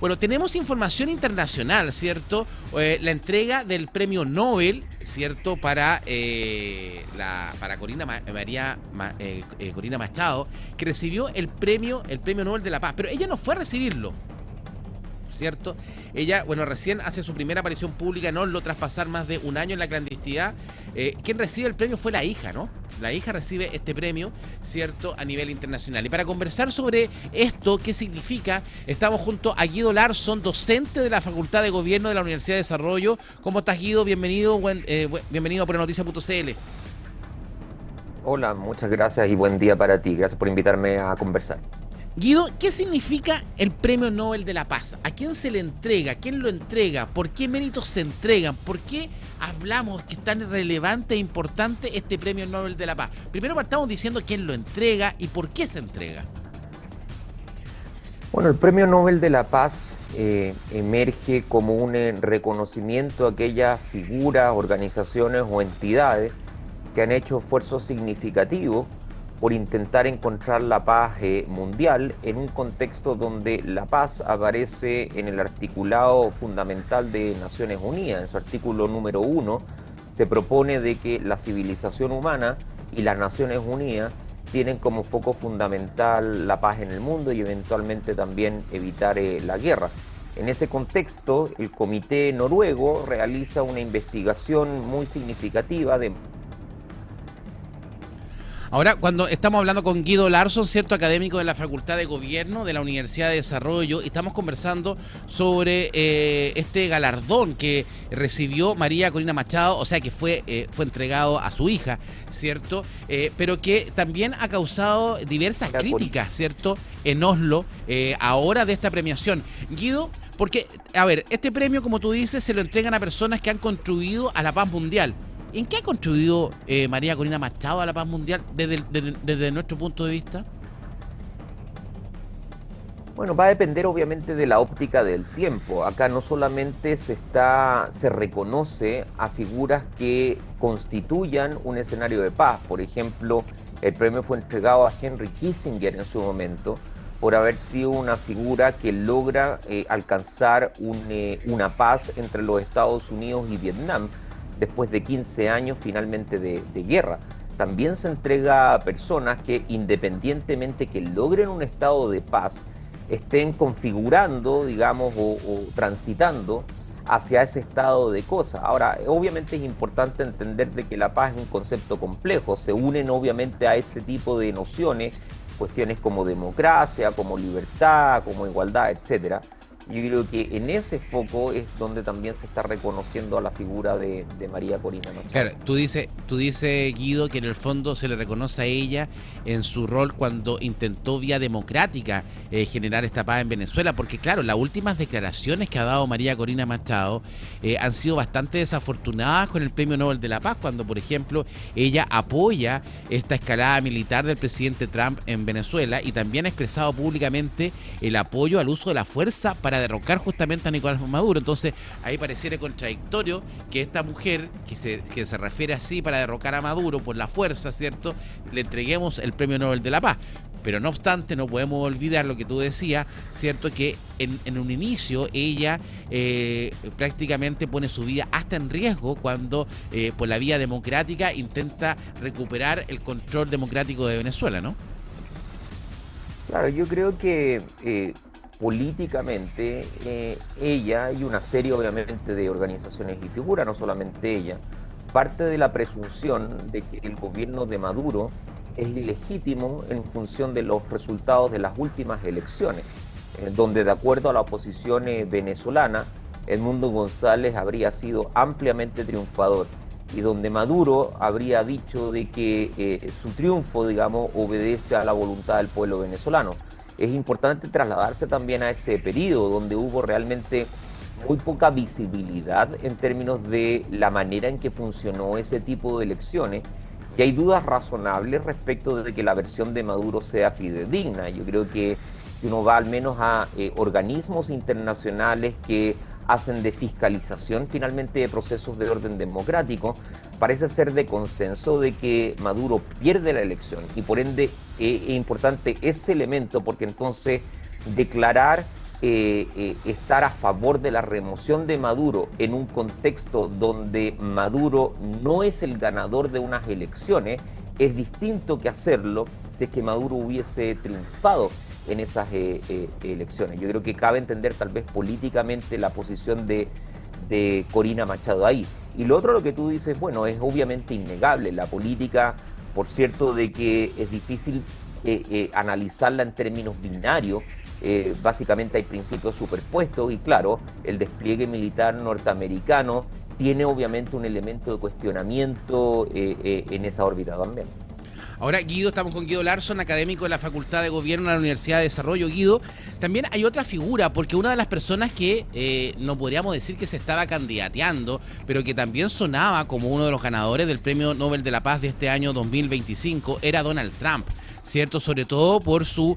Bueno, tenemos información internacional, ¿cierto? La entrega del premio Nobel, ¿cierto? Para Corina Machado, que recibió el premio Nobel de la Paz. Pero ella no fue a recibirlo, ¿cierto? Ella, bueno, recién hace su primera aparición pública en Oslo tras pasar más de un año en la clandestinidad. Quien recibe el premio fue la hija, ¿no? La hija recibe este premio, ¿cierto?, a nivel internacional. Y para conversar sobre esto, qué significa, estamos junto a Guido Larsson, docente de la Facultad de Gobierno de la Universidad de Desarrollo. ¿Cómo estás, Guido? Bienvenido, bienvenido a Porenoticia.cl. Hola, muchas gracias y buen día para ti. Gracias por invitarme a conversar. Guido, ¿qué significa el Premio Nobel de la Paz? ¿A quién se le entrega? ¿Quién lo entrega? ¿Por qué méritos se entregan? ¿Por qué hablamos que es tan relevante e importante este Premio Nobel de la Paz? Primero partamos diciendo quién lo entrega y por qué se entrega. Bueno, el Premio Nobel de la Paz emerge como un reconocimiento a aquellas figuras, organizaciones o entidades que han hecho esfuerzos significativos por intentar encontrar la paz mundial en un contexto donde la paz aparece en el articulado fundamental de Naciones Unidas. En su artículo número 1 se propone de que la civilización humana y las Naciones Unidas tienen como foco fundamental la paz en el mundo y eventualmente también evitar la guerra. En ese contexto, el Comité Noruego realiza una investigación muy significativa de... Ahora, cuando estamos hablando con Guido Larsson, cierto, académico de la Facultad de Gobierno de la Universidad de Desarrollo, y estamos conversando sobre este galardón que recibió María Corina Machado, o sea que fue entregado a su hija, ¿cierto? Pero que también ha causado diversas críticas, ¿cierto?, en Oslo, ahora de esta premiación. Guido, porque, a ver, este premio, como tú dices, se lo entregan a personas que han contribuido a la paz mundial. ¿En qué ha contribuido María Corina Machado a la paz mundial desde nuestro punto de vista? Bueno, va a depender obviamente de la óptica del tiempo. Acá no solamente se reconoce a figuras que constituyan un escenario de paz. Por ejemplo, el premio fue entregado a Henry Kissinger en su momento por haber sido una figura que logra alcanzar una paz entre los Estados Unidos y Vietnam después de 15 años finalmente de guerra. También se entrega a personas que, independientemente que logren un estado de paz, estén configurando, digamos, o transitando hacia ese estado de cosas. Ahora, obviamente es importante entender de que la paz es un concepto complejo. Se unen obviamente a ese tipo de nociones cuestiones como democracia, como libertad, como igualdad, etcétera. Yo creo que en ese foco es donde también se está reconociendo a la figura de María Corina Machado. Claro, tú dices, Guido, que en el fondo se le reconoce a ella en su rol cuando intentó vía democrática generar esta paz en Venezuela, porque claro, las últimas declaraciones que ha dado María Corina Machado han sido bastante desafortunadas con el Premio Nobel de la Paz, cuando por ejemplo ella apoya esta escalada militar del presidente Trump en Venezuela y también ha expresado públicamente el apoyo al uso de la fuerza para derrocar justamente a Nicolás Maduro. Entonces ahí pareciera contradictorio que esta mujer que se refiere así para derrocar a Maduro por la fuerza, ¿cierto?, le entreguemos el Premio Nobel de la Paz. Pero no obstante, no podemos olvidar lo que tú decías, ¿cierto?, que en un inicio ella prácticamente pone su vida hasta en riesgo cuando por la vía democrática intenta recuperar el control democrático de Venezuela, ¿no? Claro, yo creo que políticamente ella y una serie obviamente de organizaciones y figuras, no solamente ella, parte de la presunción de que el gobierno de Maduro es ilegítimo en función de los resultados de las últimas elecciones, donde de acuerdo a la oposición venezolana, Edmundo González habría sido ampliamente triunfador y donde Maduro habría dicho de que su triunfo, digamos, obedece a la voluntad del pueblo venezolano. Es importante trasladarse también a ese periodo donde hubo realmente muy poca visibilidad en términos de la manera en que funcionó ese tipo de elecciones y hay dudas razonables respecto de que la versión de Maduro sea fidedigna. Yo creo que si uno va al menos a organismos internacionales que hacen de fiscalización finalmente de procesos de orden democrático, parece ser de consenso de que Maduro pierde la elección y por ende es importante ese elemento porque entonces declarar estar a favor de la remoción de Maduro en un contexto donde Maduro no es el ganador de unas elecciones es distinto que hacerlo si es que Maduro hubiese triunfado en esas elecciones. Yo creo que cabe entender tal vez políticamente la posición de Corina Machado ahí. Y lo otro, lo que tú dices, bueno, es obviamente innegable. La política, por cierto, de que es difícil analizarla en términos binarios, básicamente hay principios superpuestos y claro, el despliegue militar norteamericano tiene obviamente un elemento de cuestionamiento en esa órbita también. Ahora, Guido, estamos con Guido Larsson, académico de la Facultad de Gobierno de la Universidad de Desarrollo. Guido, también hay otra figura, porque una de las personas que no podríamos decir que se estaba candidateando, pero que también sonaba como uno de los ganadores del Premio Nobel de la Paz de este año 2025, era Donald Trump, ¿cierto? Sobre todo por su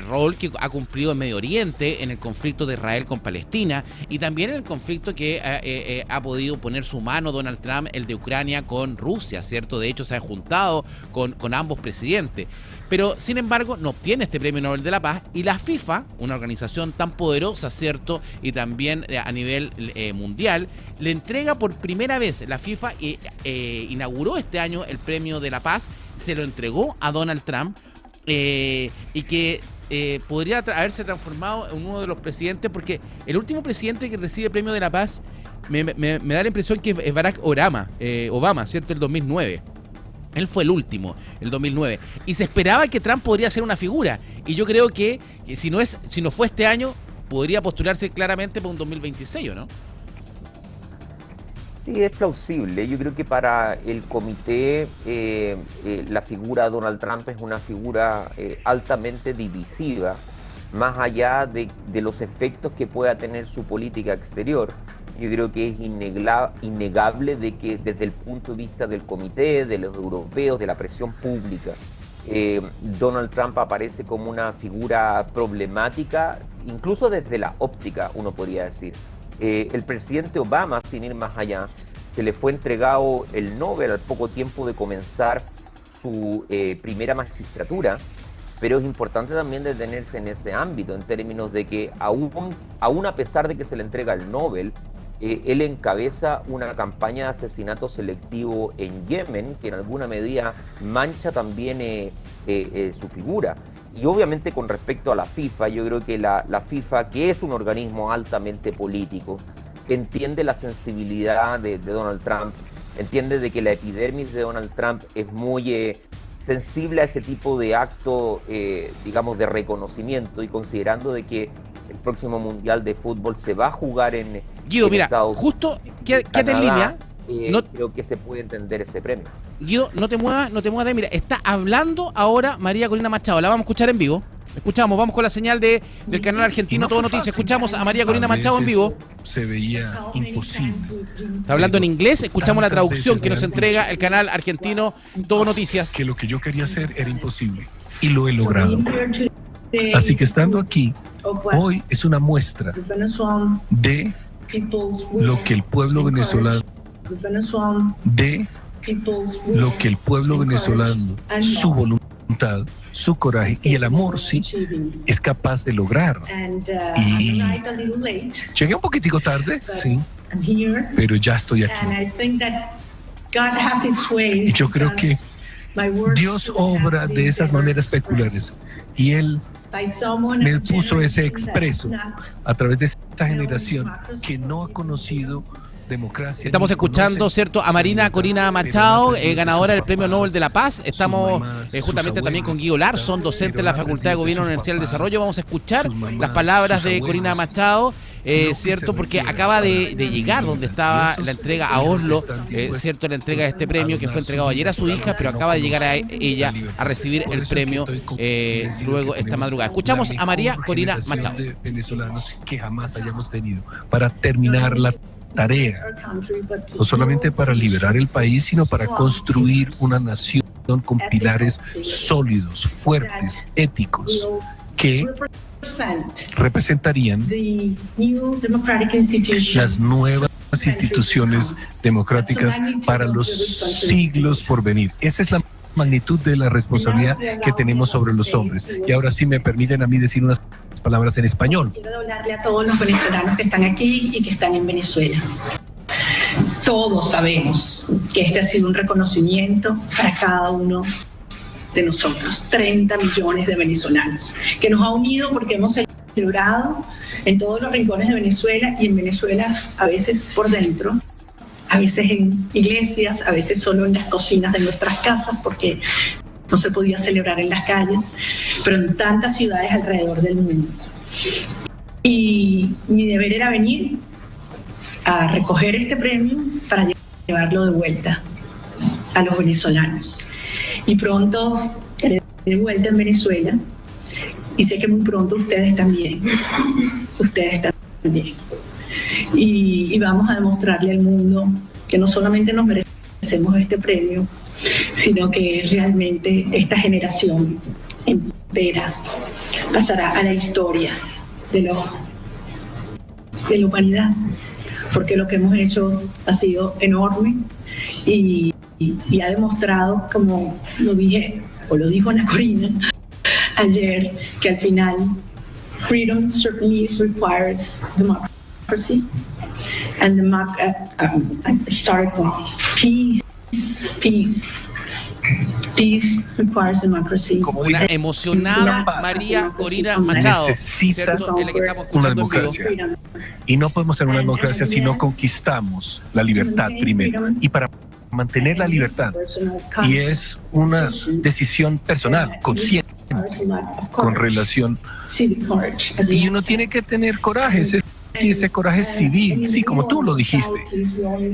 rol que ha cumplido en Medio Oriente, en el conflicto de Israel con Palestina, y también en el conflicto que ha podido poner su mano Donald Trump, el de Ucrania con Rusia, ¿cierto? De hecho, se ha juntado con ambos presidentes. Pero, sin embargo, no obtiene este Premio Nobel de la Paz, y la FIFA, una organización tan poderosa, ¿cierto? Y también a nivel mundial, le entrega por primera vez, la FIFA inauguró este año el Premio de la Paz, se lo entregó a Donald Trump, y que podría haberse transformado en uno de los presidentes, porque el último presidente que recibe el Premio de la Paz me da la impresión que es Barack Obama, ¿cierto? El 2009. Él fue el último, el 2009. Y se esperaba que Trump podría ser una figura. Y yo creo que si no fue este año, podría postularse claramente para un 2026, ¿o no? Sí, es plausible. Yo creo que para el comité la figura de Donald Trump es una figura altamente divisiva, más allá de los efectos que pueda tener su política exterior. Yo creo que es innegable de que desde el punto de vista del comité, de los europeos, de la presión pública, Donald Trump aparece como una figura problemática, incluso desde la óptica, uno podría decir. El presidente Obama, sin ir más allá, se le fue entregado el Nobel al poco tiempo de comenzar su primera magistratura, pero es importante también detenerse en ese ámbito, en términos de que aún a pesar de que se le entrega el Nobel, él encabeza una campaña de asesinato selectivo en Yemen, que en alguna medida mancha también su figura. Y obviamente con respecto a la FIFA, yo creo que la FIFA, que es un organismo altamente político, entiende la sensibilidad de Donald Trump, entiende de que la epidermis de Donald Trump es muy sensible a ese tipo de acto, digamos, de reconocimiento, y considerando de que el próximo Mundial de Fútbol se va a jugar en Guido, mira, Estados justo, Canadá, quédate en línea. Creo que se puede entender ese premio. Guido, no te muevas de, mira, está hablando ahora María Corina Machado, la vamos a escuchar en vivo. Escuchamos, vamos con la señal del canal argentino Todo Noticias. Escuchamos a María Corina Machado en vivo. Se veía imposible. Está hablando en inglés, escuchamos la traducción que nos entrega el canal argentino Todo Noticias. Que lo que yo quería hacer era imposible, y lo he logrado. Así que estando aquí, hoy es una muestra de lo que el pueblo venezolano, su voluntad, su coraje y el amor, sí, es capaz de lograr. Y llegué un poquitico tarde, sí, pero ya estoy aquí. Y yo creo que Dios obra de esas maneras peculiares, y Él me puso ese expreso a través de esta generación que no ha conocido democracia. Estamos escuchando, ¿cierto?, a María Corina Machado, ganadora del Premio Nobel de la Paz. Estamos justamente también con Guido Larsson, docente de la Facultad de Gobierno de la Universidad del Desarrollo. Vamos a escuchar las palabras de Corina Machado, ¿cierto?, porque acaba de llegar donde estaba la entrega a Oslo, ¿cierto?, la entrega de este premio que fue entregado ayer a su hija, pero acaba de llegar a ella a recibir el premio luego esta madrugada. Escuchamos a María Corina Machado. Venezolanos que jamás hayamos tenido para terminar la tarea, no solamente para liberar el país, sino para construir una nación con pilares sólidos, fuertes, éticos, que representarían las nuevas instituciones democráticas para los siglos por venir. Esa es la magnitud de la responsabilidad que tenemos sobre los hombres. Y ahora sí me permiten a mí decir unas palabras en español. Quiero hablarle a todos los venezolanos que están aquí y que están en Venezuela. Todos sabemos que este ha sido un reconocimiento para cada uno de nosotros, 30 millones de venezolanos, que nos ha unido porque hemos celebrado en todos los rincones de Venezuela, y en Venezuela a veces por dentro, a veces en iglesias, a veces solo en las cocinas de nuestras casas porque no se podía celebrar en las calles, pero en tantas ciudades alrededor del mundo. Y mi deber era venir a recoger este premio para llevarlo de vuelta a los venezolanos. Y pronto estaré de vuelta en Venezuela, y sé que muy pronto ustedes también. Y vamos a demostrarle al mundo que no solamente nos merecemos este premio, sino que realmente esta generación entera pasará a la historia de la humanidad, porque lo que hemos hecho ha sido enorme y ha demostrado, como lo dije, o lo dijo Ana Corina ayer, que al final freedom certainly requires democracy, and I started wrong. Peace requires democracy. Como una emocionada María Corina Machado, necesita ¿cierto? Es la que estamos una escuchando en vivo. democracia. Y no podemos tener una democracia si no conquistamos la libertad primero. Y para mantener la libertad, y es una decisión personal, consciente, con relación, y uno tiene que tener coraje, ese coraje civil, sí, como tú lo dijiste,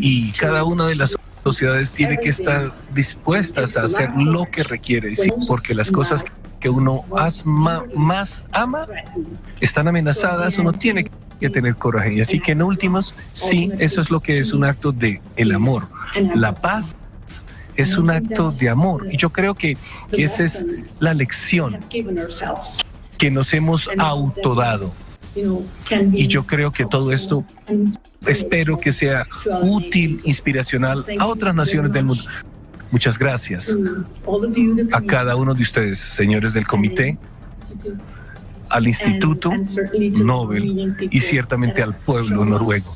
y cada una de las sociedades tiene que estar dispuestas a hacer lo que requiere, sí, porque las cosas que uno más ama están amenazadas. Uno tiene que tener coraje, y así que en últimos, sí, eso es lo que es un acto de el amor. La paz es un acto de amor, y yo creo que esa es la lección que nos hemos autodado. Y yo creo que todo esto, espero que sea útil, inspiracional a otras naciones del mundo. Muchas gracias a cada uno de ustedes, señores del comité, al Instituto Nobel y ciertamente al pueblo noruego,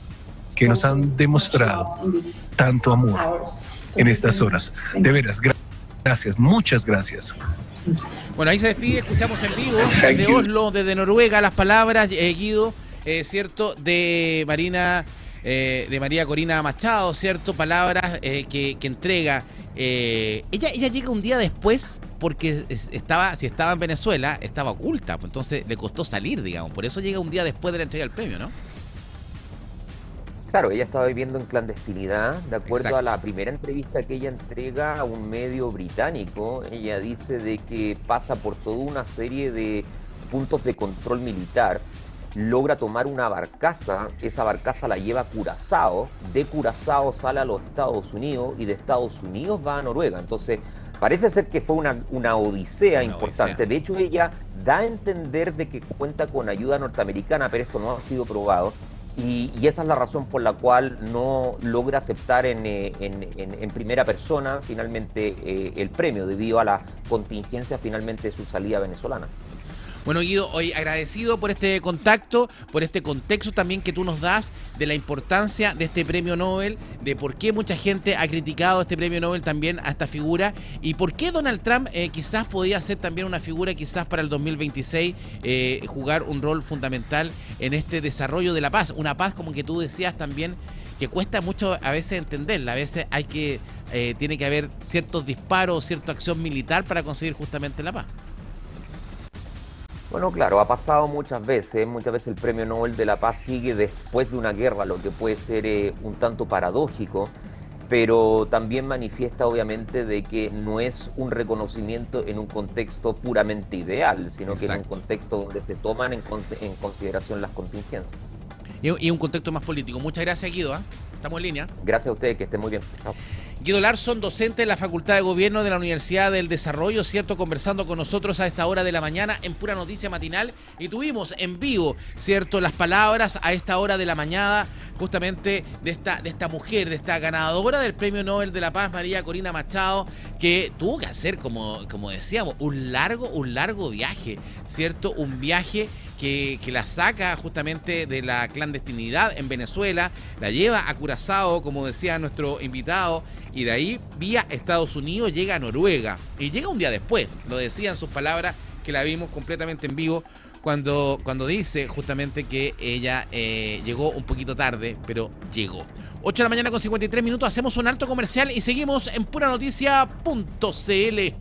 que nos han demostrado tanto amor en estas horas. De veras, gracias, muchas gracias. Bueno, ahí se despide, escuchamos en vivo desde Oslo, desde Noruega, las palabras, Guido, cierto, de María Corina Machado, cierto, palabras que entrega. Ella llega un día después porque si estaba en Venezuela, estaba oculta, pues entonces le costó salir, digamos, por eso llega un día después de la entrega del premio, ¿no? Claro, ella estaba viviendo en clandestinidad. De acuerdo Exacto. a la primera entrevista que ella entrega a un medio británico, ella dice de que pasa por toda una serie de puntos de control militar, logra tomar una barcaza, esa barcaza la lleva a Curazao, de Curazao sale a los Estados Unidos y de Estados Unidos va a Noruega. Entonces, parece ser que fue una odisea importante. De hecho, ella da a entender de que cuenta con ayuda norteamericana, pero esto no ha sido probado. Y esa es la razón por la cual no logra aceptar en primera persona finalmente el premio, debido a la contingencia finalmente de su salida venezolana. Bueno, Guido, hoy agradecido por este contacto, por este contexto también que tú nos das de la importancia de este premio Nobel, de por qué mucha gente ha criticado este premio Nobel también a esta figura, y por qué Donald Trump quizás podía ser también una figura quizás para el 2026, jugar un rol fundamental en este desarrollo de la paz. Una paz, como que tú decías también, que cuesta mucho a veces entenderla. A veces tiene que haber ciertos disparos, cierta acción militar para conseguir justamente la paz. Bueno, claro, ha pasado muchas veces el Premio Nobel de la Paz sigue después de una guerra, lo que puede ser un tanto paradójico, pero también manifiesta obviamente de que no es un reconocimiento en un contexto puramente ideal, sino que en un contexto donde se toman en consideración las contingencias. Y un contexto más político. Muchas gracias, Guido, ¿eh? Estamos en línea. Gracias a ustedes, que estén muy bien. Chao. Guido Larsson, docente de la Facultad de Gobierno de la Universidad del Desarrollo, ¿cierto? Conversando con nosotros a esta hora de la mañana en Pura Noticia Matinal, y tuvimos en vivo, ¿cierto?, las palabras a esta hora de la mañana justamente de esta mujer, de esta ganadora del Premio Nobel de la Paz, María Corina Machado, que tuvo que hacer, como decíamos, un largo viaje, ¿cierto? Un viaje que la saca justamente de la clandestinidad en Venezuela, la lleva a Curazao, como decía nuestro invitado, y de ahí, vía Estados Unidos, llega a Noruega. Y llega un día después, lo decía en sus palabras, que la vimos completamente en vivo, cuando dice justamente que ella llegó un poquito tarde, pero llegó. 8 de la mañana con 53 minutos, hacemos un alto comercial y seguimos en puranoticia.cl.